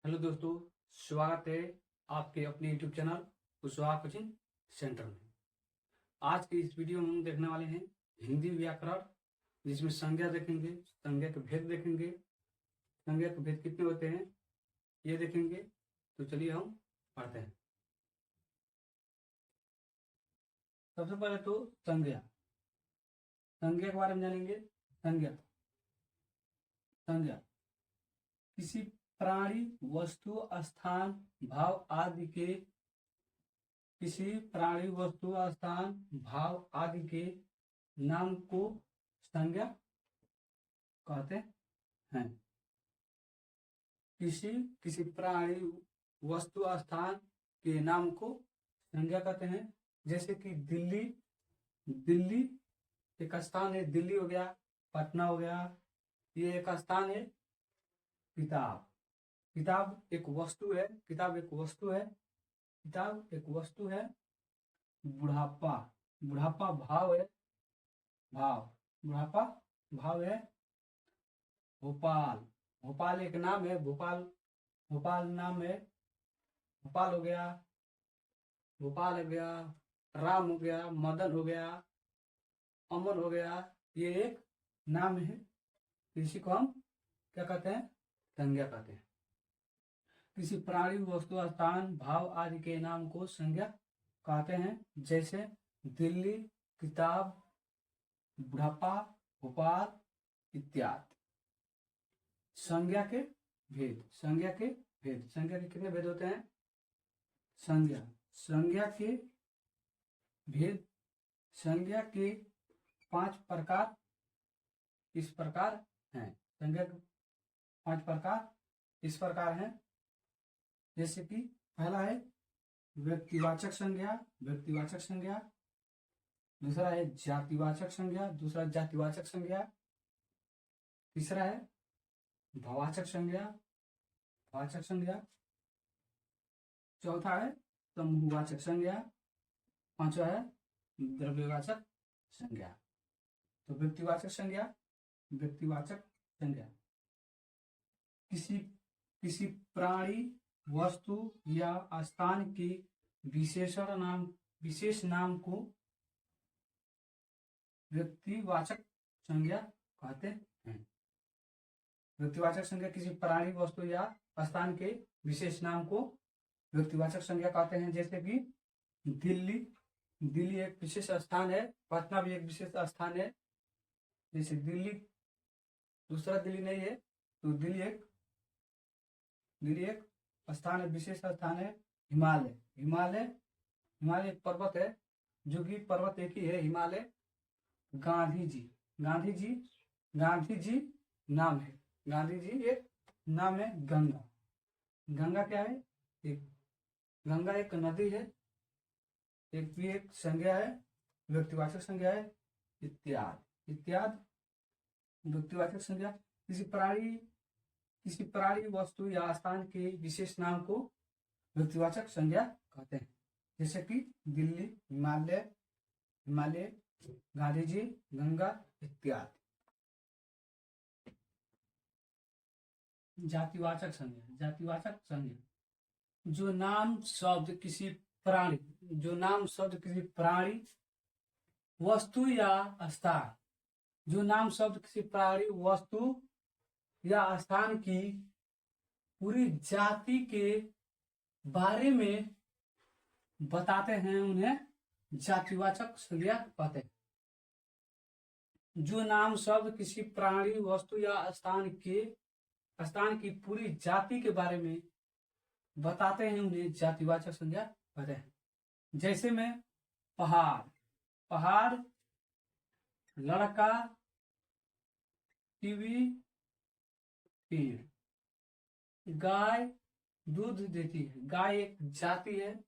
Hello दोस्तों, स्वागत है आपके अपने YouTube channel Kushwaha coaching centre में। आज के इस वीडियो में हम देखने वाले हैं हिंदी व्याकरण, जिसमें संज्ञा देखेंगे, संज्ञा के भेद देखेंगे। संज्ञा के भेद कितने होते हैं ये देखेंगे। तो चलिए हम पढ़ते हैं। सबसे पहले तो संज्ञा संज्ञा के बारे में जानेंगे। संज्ञा संज्ञा किसी प्राणी, वस्तु, स्थान, भाव आदि के किसी प्राणी, वस्तु, स्थान, भाव आदि के नाम को संज्ञा कहते हैं। किसी प्राणी, वस्तु, स्थान के नाम को संज्ञा कहते हैं। जैसे कि दिल्ली दिल्ली एक स्थान है, दिल्ली हो गया, पटना हो गया, ये एक स्थान है। किताब किताब एक वस्तु है, किताब एक वस्तु है, किताब एक वस्तु है। बुढ़ापा बुढ़ापा भाव है, बुढ़ापा भाव है। भोपाल भोपाल एक नाम है, भोपाल नाम है। भोपाल हो गया, राम हो गया, मदन हो गया, अमन हो गया, ये एक नाम है। इसी को हम क्या कहते हैं? संज्ञा कहते हैं। किसी प्राणी, वस्तु, स्थान, भाव आदि के नाम को संज्ञा कहते हैं। जैसे दिल्ली, किताब, बुढ़ापा, भोपाल इत्यादि। संज्ञा के भेद संज्ञा के कितने भेद होते हैं? संज्ञा के भेद, संज्ञा के 5 प्रकार इस प्रकार हैं। संज्ञा के 5 प्रकार इस प्रकार हैं। जैसे कि पहला है व्यक्तिवाचक संज्ञा, दूसरा है जातिवाचक संज्ञा, दूसरा जातिवाचक संज्ञा, तीसरा है भाववाचक संज्ञा, चौथा है समूहवाचक संज्ञा, पांचवा है द्रव्यवाचक संज्ञा। तो व्यक्तिवाचक संज्ञा किसी प्राणी, वस्तु या स्थान के विशेष नाम को व्यक्तिवाचक संज्ञा कहते हैं। व्यक्तिवाचक संज्ञा किसी प्राणी, वस्तु या स्थान के विशेष नाम को व्यक्तिवाचक संज्ञा कहते हैं। जैसे कि दिल्ली एक विशेष स्थान है, पटना भी एक विशेष स्थान है। जैसे दिल्ली दूसरा दिल्ली नहीं है, तो दिल्ली एक स्थान है, विशेष स्थान है। हिमालय एक पर्वत है, जो कि पर्वत एक ही है, हिमालय। गांधी जी नाम है, गांधी जी एक नाम है। गंगा क्या है? गंगा एक नदी है, एक संज्ञा है, व्यक्तिवाचक संज्ञा है। इत्यादि व्यक्तिवाचक संज्ञा किसी प्राणी, वस्तु या स्थान के विशेष नाम को व्यक्तिवाचक संज्ञा कहते हैं। जैसे कि दिल्ली, हिमालय, गांधी जी, गंगा इत्यादि। जातिवाचक संज्ञा जो नाम शब्द किसी प्राणी, वस्तु या स्थान की पूरी जाति के बारे में बताते हैं, उन्हें जातिवाचक संज्ञा कहते हैं। जो नाम शब्द किसी प्राणी, वस्तु या स्थान की पूरी जाति के बारे में बताते हैं, उन्हें जातिवाचक संज्ञा कहते हैं। जैसे में पहाड़, लड़का, टीवी, पेड़। गाय दूध देती है, गाय एक जाति है,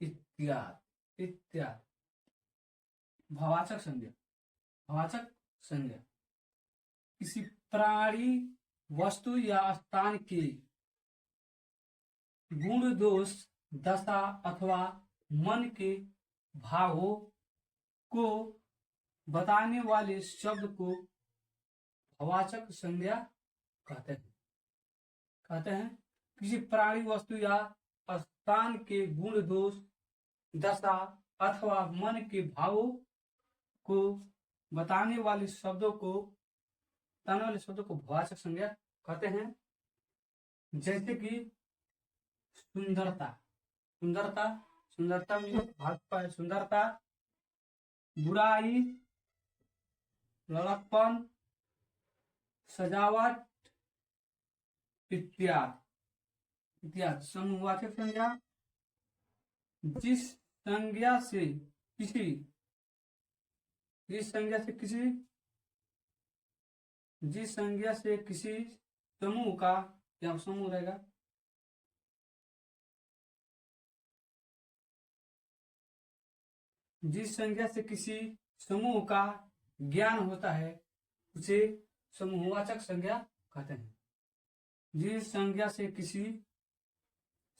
इत्यादि। भाववाचक संज्ञा किसी प्राणी, वस्तु या स्थान के गुण, दोष, दशा अथवा मन के भावों को बताने वाले शब्द को भाववाचक संज्ञा कहते हैं। कहते हैं किसी प्राणी, वस्तु या स्थान के गुण, दोष, दशा अथवा मन के भावों को बताने वाले शब्दों को भाववाचक संज्ञा कहते हैं। जैसे कि सुंदरता, सुंदरता, सुंदरता में भाजपा है सुंदरता, बुराई, लड़कपन, सजावट इत्यादि इत्यादि। समूहवाचक संज्ञा जिस संज्ञा से किसी जिस संज्ञा से किसी समूह का, या समूह रहेगा, जिस संज्ञा से किसी समूह का ज्ञान होता है उसे समूहवाचक संज्ञा कहते हैं। जिस संज्ञा से किसी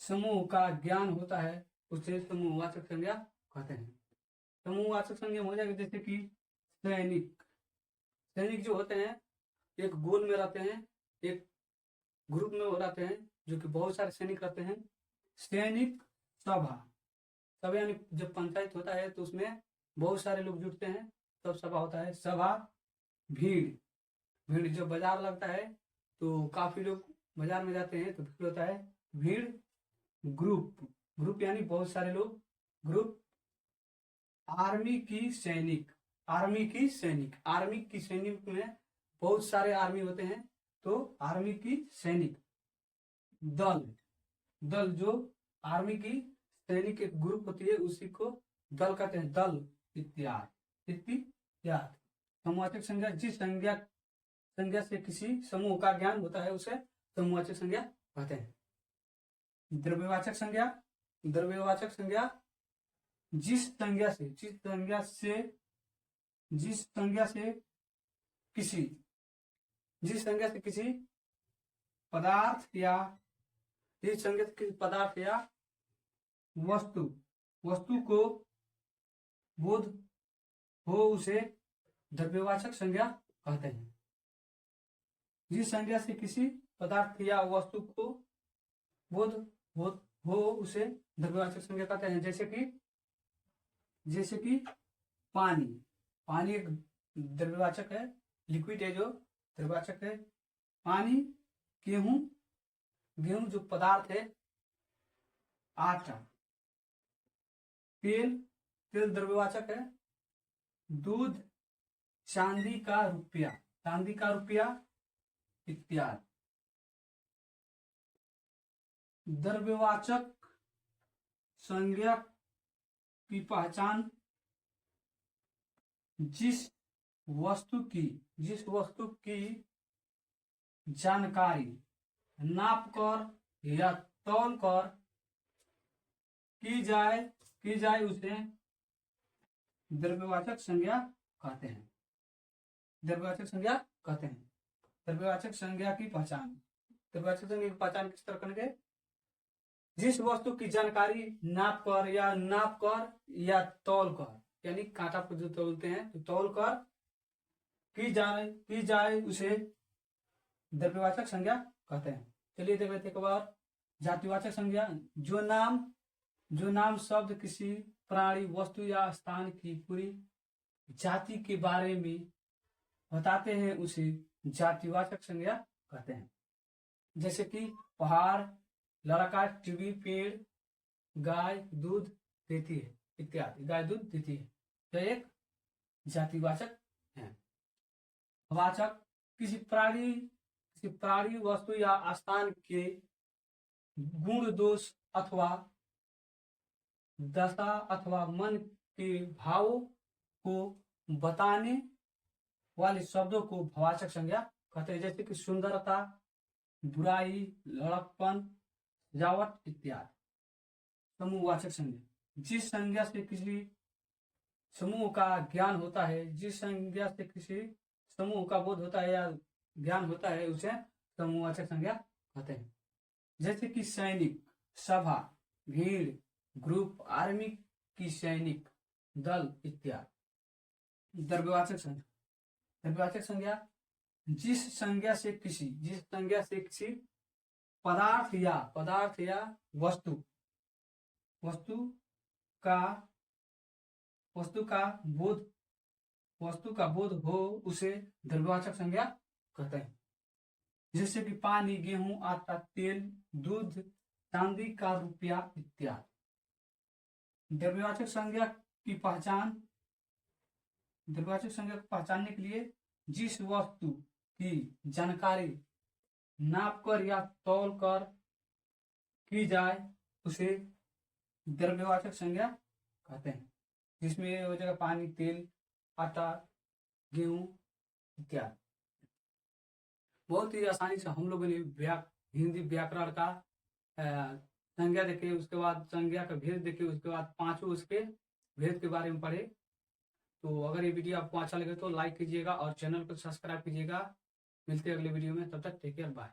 समूह का ज्ञान होता है उसे समूहवाचक संज्ञा कहते हैं। समूहवाचक संज्ञा हो जाएगा जैसे कि सैनिक। सैनिक जो होते हैं एक गोल में रहते हैं, एक ग्रुप में रहते हैं, जो कि बहुत सारे सैनिक रहते हैं। सैनिक सभा, सभा यानी जब पंचायत होता है तो उसमें बहुत सारे लोग जुटते हैं तब सभा होता है। सभा, भीड़, भीड़ जब बाजार लगता है तो काफी लोग बाजार में जाते हैं तो भीड़ होता है। भीड़, ग्रुप, ग्रुप यानी बहुत सारे लोग, ग्रुप। आर्मी की सैनिक, आर्मी की सैनिक, आर्मी की सैनिक में बहुत सारे आर्मी होते हैं तो आर्मी की सैनिक। दल, दल जो आर्मी की सैनिक एक ग्रुप होती है उसी को दल कहते हैं। दल इत्यादि इत्यादि। समूहवाचक संज्ञा जिस संज्ञा से किसी समूह का ज्ञान होता है उसे समूहवाचक संज्ञा कहते हैं। द्रव्यवाचक संज्ञा, द्रव्यवाचक संज्ञा जिस संज्ञा से किसी पदार्थ या वस्तु को बोध हो उसे द्रव्यवाचक संज्ञा कहते हैं। जिस संज्ञा से किसी पदार्थ या वस्तु को बोध हो उसे द्रव्यवाचक संज्ञा कहते हैं। जैसे कि पानी, पानी एक द्रव्यवाचक है, लिक्विड है जो द्रव्यवाचक है। पानी, गेहूं, गेहूं जो पदार्थ है। आटा, तेल, तेल द्रव्यवाचक है। दूध, चांदी का रुपया, चांदी का रुपया इत्यादि। द्रव्यवाचक संज्ञा की पहचान जिस वस्तु की जानकारी नाप कर या तौल कर की जाए उसे द्रव्यवाचक संज्ञा कहते हैं। द्रव्यवाचक संज्ञा कहते हैं। द्रव्यवाचक संज्ञा की पहचान, द्रव्यवाचक संज्ञा की पहचान किस तरह करेंगे? जिस वस्तु की जानकारी नाप कर या तौल कर, यानी कांटा को जो तोलते हैं तो तौल कर की जाए उसे द्रव्यवाचक संज्ञा कहते हैं। चलिए देख लेते एक बार जातिवाचक संज्ञा। जो नाम शब्द किसी प्राणी, वस्तु या स्थान की पूरी जाति के बारे में बताते हैं उसे जातिवाचक संज्ञा कहते हैं। जैसे कि पहाड़, लड़का, टीवी, पेड़, गाय दूध देती है इत्यादि। गाय दूध देती है, यह एक जातिवाचक है। वाचक किसी प्राणी, वस्तु या स्थान के गुण, दोष अथवा दशा अथवा मन के भावों को बताने वाले शब्दों को भाववाचक संज्ञा कहते हैं। जैसे कि सुंदरता, बुराई, लड़कपन, सजावट इत्यादि। समूहवाचक संज्ञा जिस संज्ञा से किसी समूह का ज्ञान होता है, जिस संज्ञा से किसी समूह का बोध होता है या ज्ञान होता है उसे समूहवाचक संज्ञा कहते हैं। जैसे कि सैनिक, सभा, भीड़, ग्रुप, आर्मी की सैनिक, दल इत्यादि। द्रव्यवाचक संज्ञा, द्रव्यवाचक संज्ञा जिस संज्ञा से किसी पदार्थ या वस्तु वस्तु का वस्तु का बोध हो उसे द्रव्यवाचक संज्ञा कहते हैं। जैसे कि पानी, गेहूं, आटा, तेल, दूध, चांदी का रुपया इत्यादि। द्रव्यवाचक संज्ञा की पहचानने के लिए जिस वस्तु की जानकारी नापकर या तौल कर की जाए उसे द्रव्यवाचक संज्ञा कहते हैं। जिसमें हो जाएगा पानी, तेल, आटा, गेहूं इत्यादि। बहुत ही आसानी से हम लोगों ने हिंदी व्याकरण का संज्ञा देखे, उसके बाद संज्ञा का भेद देखे, उसके बाद पांचों उसके भेद के बारे में पढ़े। तो अगर ये वीडियो आपको अच्छा लगे तो लाइक कीजिएगा और चैनल को सब्सक्राइब कीजिएगा। मिलते हैं अगले वीडियो में, तब तक टेक केयर, बाय।